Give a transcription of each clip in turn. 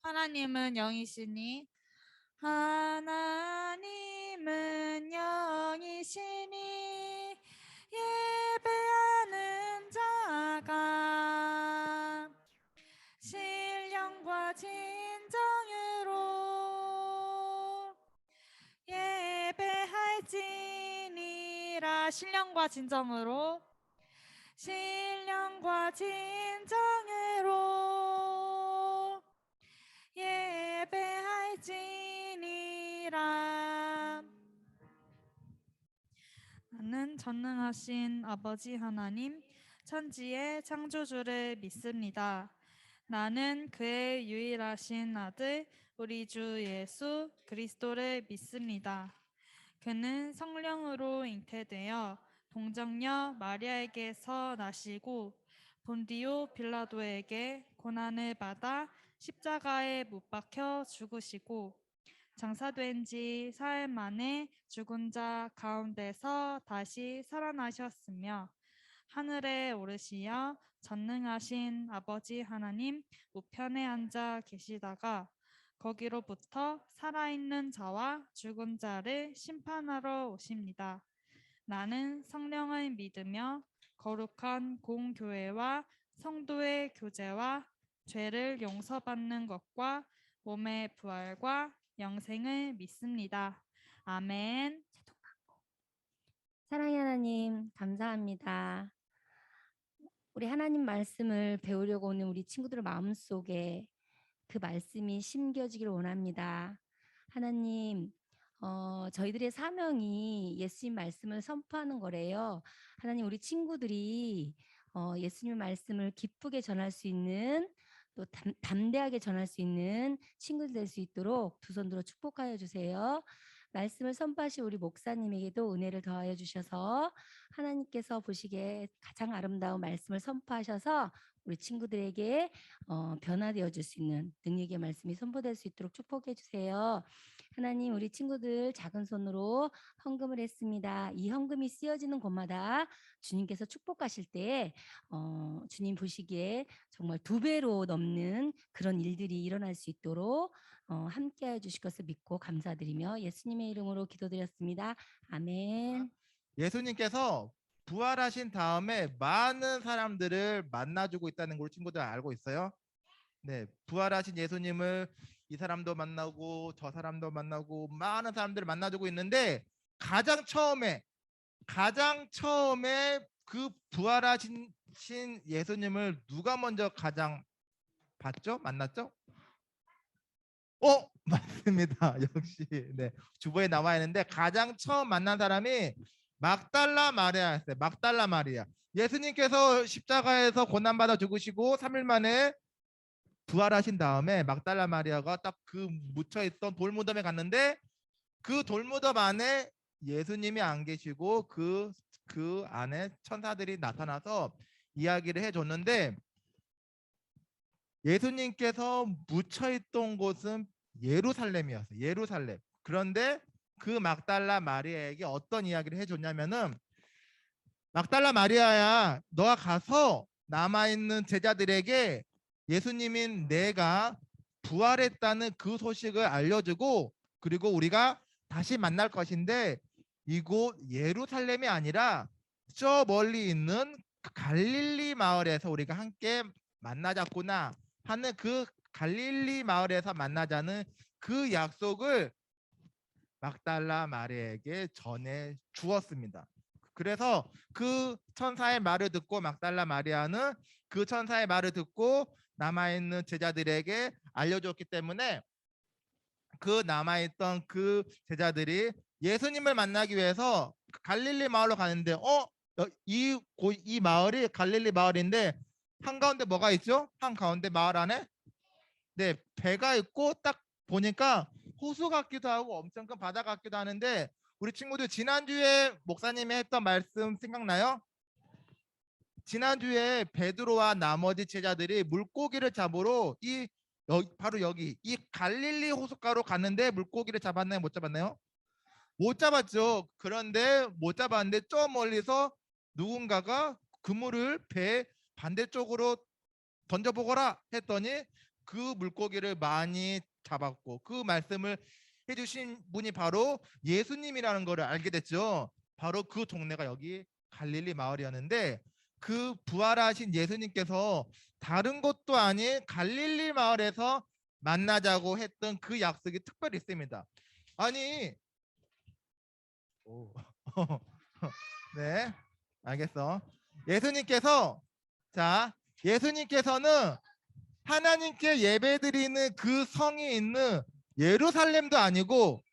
하나님은 영이시니 하나님은 영이시니 예배하는 자가 신령과 진정으로 예배할지니라. 신령과 진정으로 예배할지니라. 나는 전능하신 아버지 하나님, 천지의 창조주를 믿습니다. 나는 그의 유일하신 아들 우리 주 예수 그리스도를 믿습니다. 그는 성령으로 잉태되어 동정녀 마리아에게서 나시고 본디오 빌라도에게 고난을 받아 십자가에 못 박혀 죽으시고 장사된 지 사흘 만에 죽은 자 가운데서 다시 살아나셨으며 하늘에 오르시어 전능하신 아버지 하나님 우편에 앉아 계시다가 거기로부터 살아있는 자와 죽은 자를 심판하러 오십니다. 나는 성령을 믿으며 거룩한 공교회와 성도의 교제와 죄를 용서받는 것과 몸의 부활과 영생을 믿습니다. 아멘. 사랑의 하나님, 감사합니다. 우리 하나님 말씀을 배우려고 오는 우리 친구들 마음속에 그 말씀이 심겨지기를 원합니다. 하나님, 저희들의 사명이 예수님 말씀을 선포하는 거래요. 하나님, 우리 친구들이 예수님 말씀을 기쁘게 전할 수 있는, 또 담대하게 전할 수 있는 친구들 될 수 있도록 두 손 들어 축복하여 주세요. 말씀을 선포하신 우리 목사님에게도 은혜를 더하여 주셔서 하나님께서 보시기에 가장 아름다운 말씀을 선포하셔서 우리 친구들에게 변화되어 줄 수 있는 능력의 말씀이 선포될 수 있도록 축복해 주세요. 하나님, 우리 친구들 작은 손으로 헌금을 했습니다. 이 헌금이 쓰여지는 곳마다 주님께서 축복하실 때 주님 보시기에 정말 2배로 넘는 그런 일들이 일어날 수 있도록 함께해 주실 것을 믿고 감사드리며 예수님의 이름으로 기도드렸습니다. 아멘. 예수님께서 부활하신 다음에 많은 사람들을 만나주고 있다는 걸 친구들 알고 있어요? 네, 부활하신 예수님을 이 사람도 만나고 저 사람도 만나고 많은 사람들을 만나주고 있는데 가장 처음에 그 부활하신 예수님을 누가 먼저 가장 봤죠? 만났죠? 맞습니다. 역시 네, 주보에 나와 있는데 가장 처음 만난 사람이 막달라 마리아였어요. 막달라 마리아. 예수님께서 십자가에서 고난받아 죽으시고 3일 만에 부활하신 다음에 막달라 마리아가 딱 그 묻혀있던 돌무덤에 갔는데 그 돌무덤 안에 예수님이 안 계시고 그 안에 천사들이 나타나서 이야기를 해줬는데 예수님께서 묻혀있던 곳은 예루살렘이었어요. 예루살렘. 그런데 그 막달라 마리아에게 어떤 이야기를 해줬냐면은 막달라 마리아야, 너가 가서 남아있는 제자들에게 예수님인 내가 부활했다는 그 소식을 알려주고 그리고 우리가 다시 만날 것인데 이곳 예루살렘이 아니라 저 멀리 있는 갈릴리 마을에서 우리가 함께 만나자꾸나 하는 그 갈릴리 마을에서 만나자는 그 약속을 막달라 마리아에게 전해 주었습니다. 그래서 그 천사의 말을 듣고 막달라 마리아는 그 천사의 말을 듣고 남아있는 제자들에게 알려줬기 때문에 그 남아있던 그 제자들이 예수님을 만나기 위해서 갈릴리 마을로 가는데 이 마을이 갈릴리 마을인데 한가운데 뭐가 있죠? 한가운데 마을 안에 네, 배가 있고 딱 보니까 호수 같기도 하고 엄청 큰 바다 같기도 하는데 우리 친구들 지난주에 목사님이 했던 말씀 생각나요? 지난주에 베드로와 나머지 제자들이 물고기를 잡으러 바로 여기 이 갈릴리 호숫가로 갔는데 물고기를 잡았나요? 못 잡았나요? 못 잡았죠. 그런데 못 잡았는데 저 멀리서 누군가가 그물을 배 반대쪽으로 던져보거라 했더니 그 물고기를 많이 잡았고, 그 말씀을 해주신 분이 바로 예수님이라는 것을 알게 됐죠. 바로 그 동네가 여기 갈릴리 마을이었는데, 그 부활하신 예수님께서 다른 곳도 아닌 갈릴리 마을에서 만나자고 했던 그 약속이 특별히 있습니다. 아니, 오. 네, 알겠어. 예수님께서, 자, 예수님께서는 하나님께 예배드리는 그 성이 있는 예루살렘도 아니고,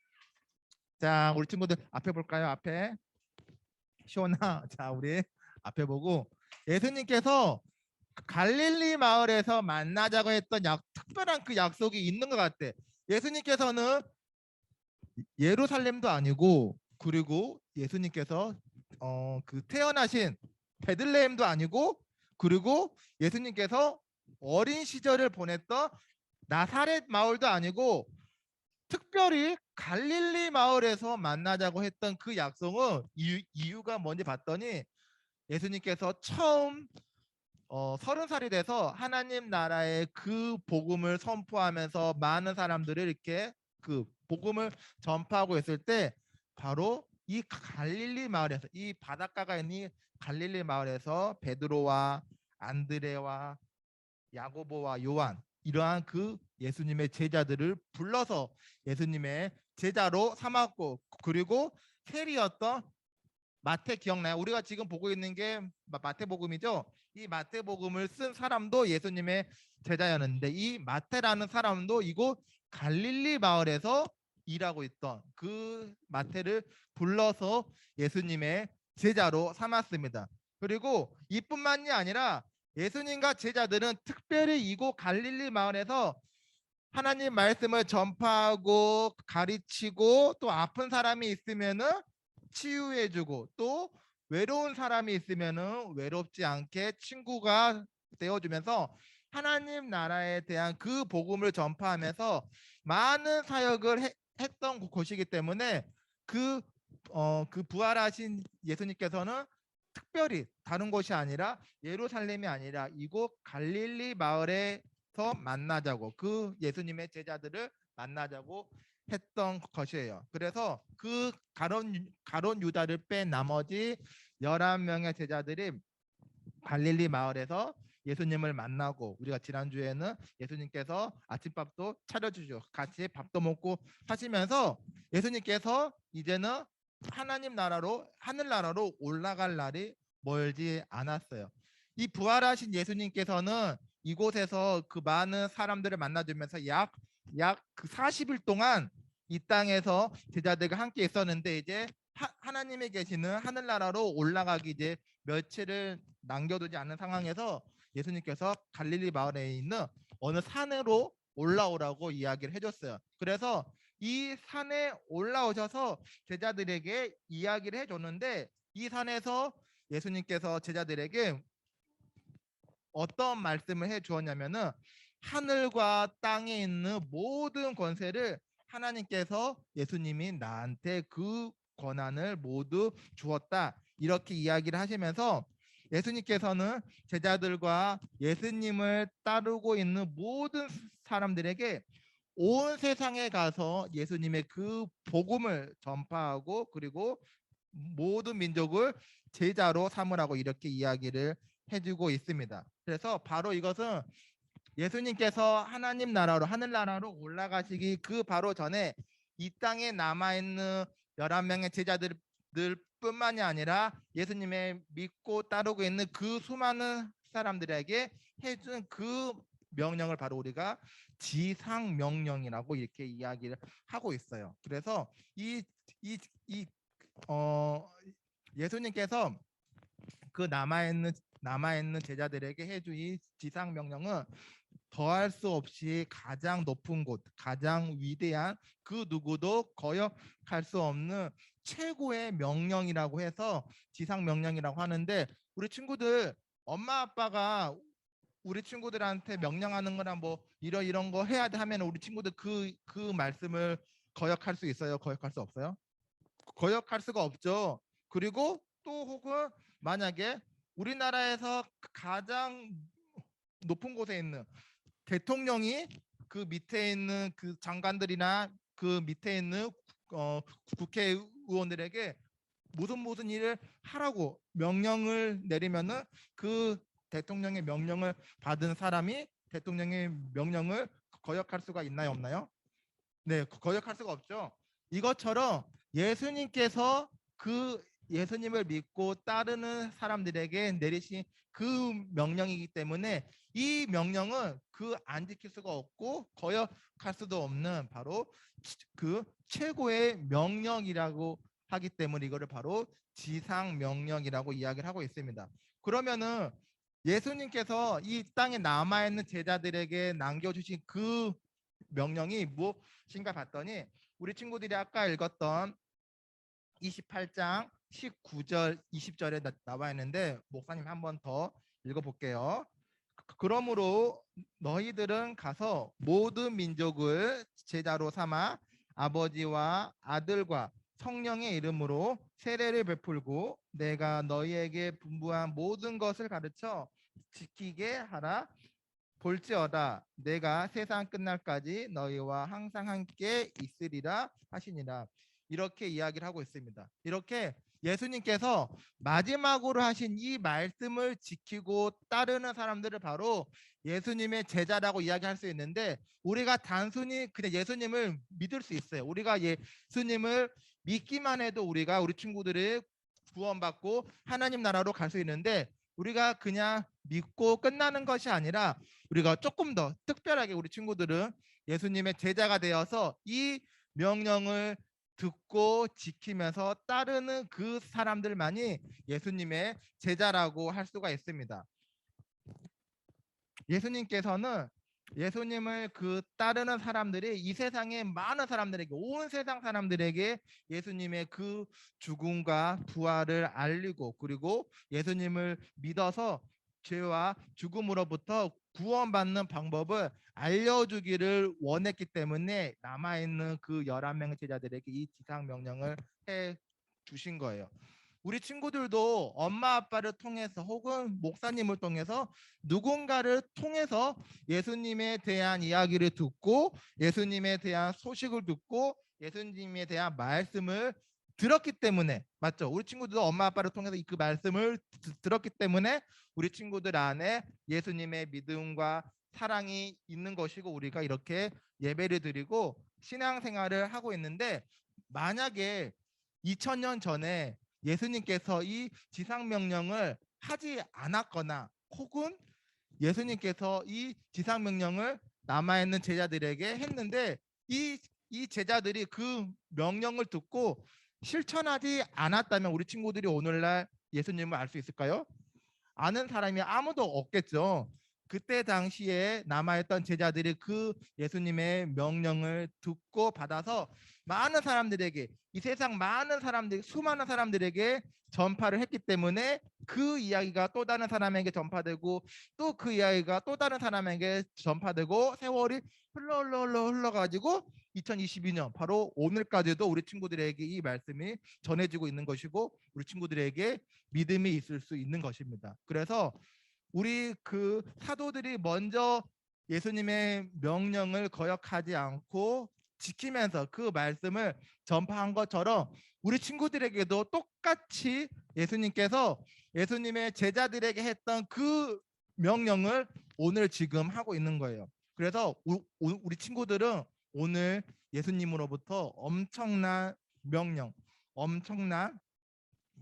자, 우리 친구들 앞에 볼까요? 앞에 시온아, 자, 우리 앞에 보고, 예수님께서 갈릴리 마을에서 만나자고 했던 특별한 그 약속이 있는 것 같아. 예수님께서는 예루살렘도 아니고, 그리고 예수님께서 그 태어나신 베들레헴도 아니고, 그리고 예수님께서 어린 시절을 보냈던 나사렛 마을도 아니고, 특별히 갈릴리 마을에서 만나자고 했던 그 약속은 이유가 뭔지 봤더니, 예수님께서 처음 30살이 돼서 하나님 나라의 그 복음을 선포하면서 많은 사람들을 이렇게 그 복음을 전파하고 있을 때, 바로 이 갈릴리 마을에서, 이 바닷가가 있는 이 갈릴리 마을에서 베드로와 안드레와 야고보와 요한, 이러한 그 예수님의 제자들을 불러서 예수님의 제자로 삼았고, 그리고 세리였던 마태 기억나요? 우리가 지금 보고 있는 게 마태복음이죠. 이 마태복음을 쓴 사람도 예수님의 제자였는데, 이 마태라는 사람도 이곳 갈릴리 마을에서 일하고 있던 그 마태를 불러서 예수님의 제자로 삼았습니다. 그리고 이뿐만이 아니라 예수님과 제자들은 특별히 이곳 갈릴리 마을에서 하나님 말씀을 전파하고 가르치고, 또 아픈 사람이 있으면은 치유해주고, 또 외로운 사람이 있으면은 외롭지 않게 친구가 되어주면서 하나님 나라에 대한 그 복음을 전파하면서 많은 사역을 했던 곳이기 때문에, 그 부활하신 예수님께서는 특별히 다른 곳이 아니라, 예루살렘이 아니라 이곳 갈릴리 마을에서 만나자고, 그 예수님의 제자들을 만나자고 했던 것이에요. 그래서 그 가론 유다를 뺀 나머지 11명의 제자들이 갈릴리 마을에서 예수님을 만나고, 우리가 지난주에는 예수님께서 아침밥도 차려주시고 같이 밥도 먹고 하시면서, 예수님께서 이제는 하나님 나라로, 하늘나라로 올라갈 날이 멀지 않았어요. 이 부활하신 예수님께서는 이곳에서 그 많은 사람들을 만나주면서 약 그 40일 동안 이 땅에서 제자들과 함께 있었는데, 이제 하나님이 계시는 하늘나라로 올라가기 이제 며칠을 남겨두지 않는 상황에서 예수님께서 갈릴리 마을에 있는 어느 산으로 올라오라고 이야기를 해줬어요. 그래서 이 산에 올라오셔서 제자들에게 이야기를 해줬는데, 이 산에서 예수님께서 제자들에게 어떤 말씀을 해주었냐면은, 하늘과 땅에 있는 모든 권세를 하나님께서, 예수님이 나한테 그 권한을 모두 주었다, 이렇게 이야기를 하시면서, 예수님께서는 제자들과 예수님을 따르고 있는 모든 사람들에게 온 세상에 가서 예수님의 그 복음을 전파하고, 그리고 모든 민족을 제자로 삼으라고 이렇게 이야기를 해주고 있습니다. 그래서 바로 이것은 예수님께서 하나님 나라로, 하늘나라로 올라가시기 그 바로 전에 이 땅에 남아있는 11명의 제자들 뿐만이 아니라 예수님의 믿고 따르고 있는 그 수많은 사람들에게 해준 그 명령을 바로 우리가 지상명령이라고 이렇게 이야기를 하고 있어요. 그래서 예수님께서 그 남아있는 제자들에게 해준 이 지상명령은 더할 수 없이 가장 높은 곳, 가장 위대한, 그 누구도 거역할 수 없는 최고의 명령이라고 해서 지상명령이라고 하는데, 우리 친구들, 엄마 아빠가 우리 친구들한테 명령하는 거랑 뭐 이런 거 해야 돼 하면 우리 친구들 그 말씀을 거역할 수 있어요? 거역할 수 없어요? 거역할 수가 없죠. 그리고 또 혹은 만약에 우리나라에서 가장 높은 곳에 있는 대통령이 그 밑에 있는 그 장관들이나 그 밑에 있는 국회의원들에게 무슨 일을 하라고 명령을 내리면은 그 대통령의 명령을 받은 사람이 대통령의 명령을 거역할 수가 있나요, 없나요? 네, 거역할 수가 없죠. 이것처럼 예수님께서 그 예수님을 믿고 따르는 사람들에게 내리신 그 명령이기 때문에 이 명령은 그 안 지킬 수가 없고 거역할 수도 없는 바로 그 최고의 명령이라고 하기 때문에 이거를 바로 지상 명령이라고 이야기를 하고 있습니다. 그러면은 예수님께서 이 땅에 남아 있는 제자들에게 남겨주신 그 명령이 무엇인가 봤더니 우리 친구들이 아까 읽었던 28장 19절 20절에 나와 있는데 목사님 한 번 더 읽어볼게요. 그러므로 너희들은 가서 모든 민족을 제자로 삼아 아버지와 아들과 성령의 이름으로 세례를 베풀고 내가 너희에게 분부한 모든 것을 가르쳐 지키게 하라. 볼지어다 내가 세상 끝날까지 너희와 항상 함께 있으리라 하시니라. 이렇게 이야기를 하고 있습니다. 이렇게 예수님께서 마지막으로 하신 이 말씀을 지키고 따르는 사람들을 바로 예수님의 제자라고 이야기할 수 있는데 우리가 단순히 그냥 예수님을 믿을 수 있어요. 우리가 예수님을 믿기만 해도 우리 친구들이 구원받고 하나님 나라로 갈 수 있는데 우리가 그냥 믿고 끝나는 것이 아니라 우리가 조금 더 특별하게 우리 친구들은 예수님의 제자가 되어서 이 명령을 듣고 지키면서 따르는 그 사람들만이 예수님의 제자라고 할 수가 있습니다. 예수님께서는 예수님을 따르는 사람들이 이 세상의 많은 사람들에게 온 세상 사람들에게 예수님의 그 죽음과 부활을 알리고 그리고 예수님을 믿어서 죄와 죽음으로부터 구원받는 방법을 알려주기를 원했기 때문에 남아있는 그 11명의 제자들에게 이 지상 명령을 해 주신 거예요. 우리 친구들도 엄마 아빠를 통해서 혹은 목사님을 통해서 누군가를 통해서 예수님에 대한 이야기를 듣고 예수님에 대한 소식을 듣고 예수님에 대한 말씀을 들었기 때문에 맞죠? 우리 친구들도 엄마 아빠를 통해서 그 말씀을 들었기 때문에 우리 친구들 안에 예수님의 믿음과 사랑이 있는 것이고 우리가 이렇게 예배를 드리고 신앙생활을 하고 있는데 만약에 2000년 전에 예수님께서 이 지상 명령을 하지 않았거나 혹은 예수님께서 이 지상 명령을 남아있는 제자들에게 했는데 이 제자들이 그 명령을 듣고 실천하지 않았다면 우리 친구들이 오늘날 예수님을 알 수 있을까요? 아는 사람이 아무도 없겠죠. 그때 당시에 남아있던 제자들이 그 예수님의 명령을 듣고 받아서 많은 사람들에게 이 세상 많은 사람들 수많은 사람들에게 전파를 했기 때문에 그 이야기가 또 다른 사람에게 전파되고 또 그 이야기가 또 다른 사람에게 전파되고 세월이 흘러가지고 2022년 바로 오늘까지도 우리 친구들에게 이 말씀이 전해지고 있는 것이고 우리 친구들에게 믿음이 있을 수 있는 것입니다. 그래서 우리 그 사도들이 먼저 예수님의 명령을 거역하지 않고 지키면서 그 말씀을 전파한 것처럼 우리 친구들에게도 똑같이 예수님께서 예수님의 제자들에게 했던 그 명령을 오늘 지금 하고 있는 거예요. 그래서 우리 친구들은 오늘 예수님으로부터 엄청난 명령, 엄청난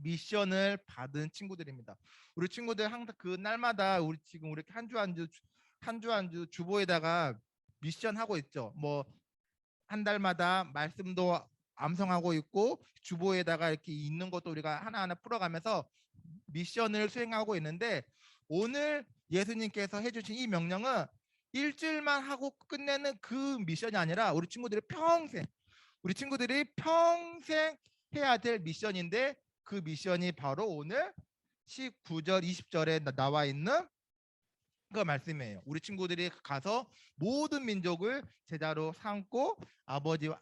미션을 받은 친구들입니다. 우리 친구들 항상 그 날마다 우리 지금 우리 한 주 한 주 주보에다가 미션 하고 있죠. 뭐 한 달마다 말씀도 암송하고 있고 주보에다가 이렇게 있는 것도 우리가 하나하나 풀어가면서 미션을 수행하고 있는데 오늘 예수님께서 해주신 이 명령은 일주일만 하고 끝내는 그 미션이 아니라 우리 친구들이 평생 해야 될 미션인데 그 미션이 바로 오늘 19절 20절에 나와 있는 그 말씀이에요. 우리 친구들이 가서 모든 민족을 제자로 삼고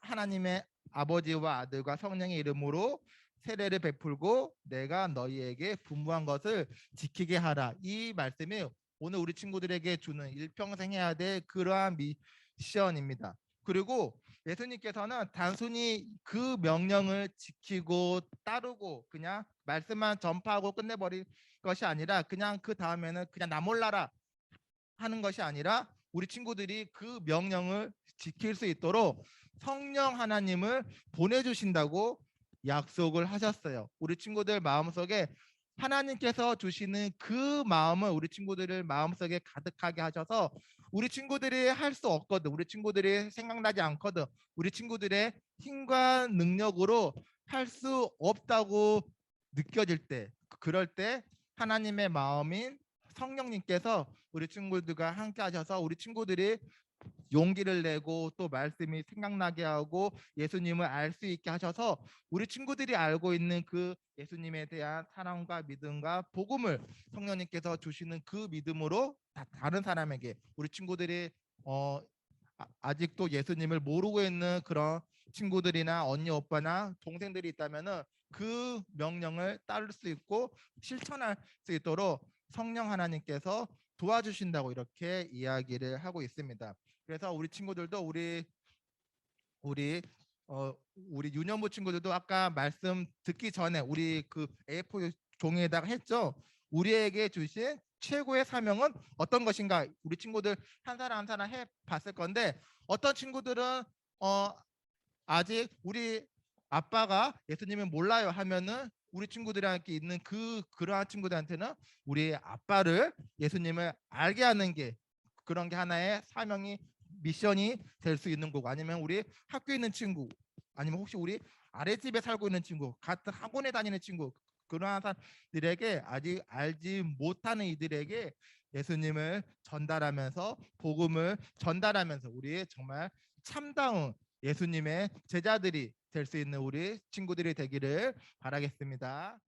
하나님의 아버지와 아들과 성령의 이름으로 세례를 베풀고 내가 너희에게 분부한 것을 지키게 하라. 이 말씀이 오늘 우리 친구들에게 주는 일평생 해야 될 그러한 미션입니다. 그리고 예수님께서는 단순히 그 명령을 지키고 따르고 그냥 말씀만 전파하고 끝내버릴 것이 아니라 그냥 그 다음에는 그냥 나 몰라라 하는 것이 아니라 우리 친구들이 그 명령을 지킬 수 있도록 성령 하나님을 보내주신다고 약속을 하셨어요. 우리 친구들 마음속에 하나님께서 주시는 그 마음을 우리 친구들을 마음속에 가득하게 하셔서 우리 친구들이 할 수 없거든, 우리 친구들이 생각나지 않거든, 우리 친구들의 힘과 능력으로 할 수 없다고 느껴질 때, 그럴 때 하나님의 마음인 성령님께서 우리 친구들과 함께 하셔서 우리 친구들이 용기를 내고 또 말씀이 생각나게 하고 예수님을 알 수 있게 하셔서 우리 친구들이 알고 있는 그 예수님에 대한 사랑과 믿음과 복음을 성령님께서 주시는 그 믿음으로 다른 사람에게, 우리 친구들이 아직도 예수님을 모르고 있는 그런 친구들이나 언니 오빠나 동생들이 있다면은 그 명령을 따를 수 있고 실천할 수 있도록 성령 하나님께서 도와주신다고 이렇게 이야기를 하고 있습니다. 그래서 우리 친구들도 우리 유년부 친구들도 아까 말씀 듣기 전에 우리 그 A4 종이에다가 했죠. 우리에게 주신 최고의 사명은 어떤 것인가? 우리 친구들 한 사람 한 사람 해 봤을 건데 어떤 친구들은 아직 우리 아빠가 예수님을 몰라요 하면은 우리 친구들한테 있는 그러한 친구들한테는 우리 아빠를 예수님을 알게 하는 게 그런 게 하나의 사명이 미션이 될 수 있는 거고, 아니면 우리 학교에 있는 친구, 아니면 혹시 우리 아랫집에 살고 있는 친구, 같은 학원에 다니는 친구, 그러한 사람들에게 아직 알지 못하는 이들에게 예수님을 전달하면서 복음을 전달하면서 우리 정말 참다운 예수님의 제자들이 될 수 있는 우리 친구들이 되기를 바라겠습니다.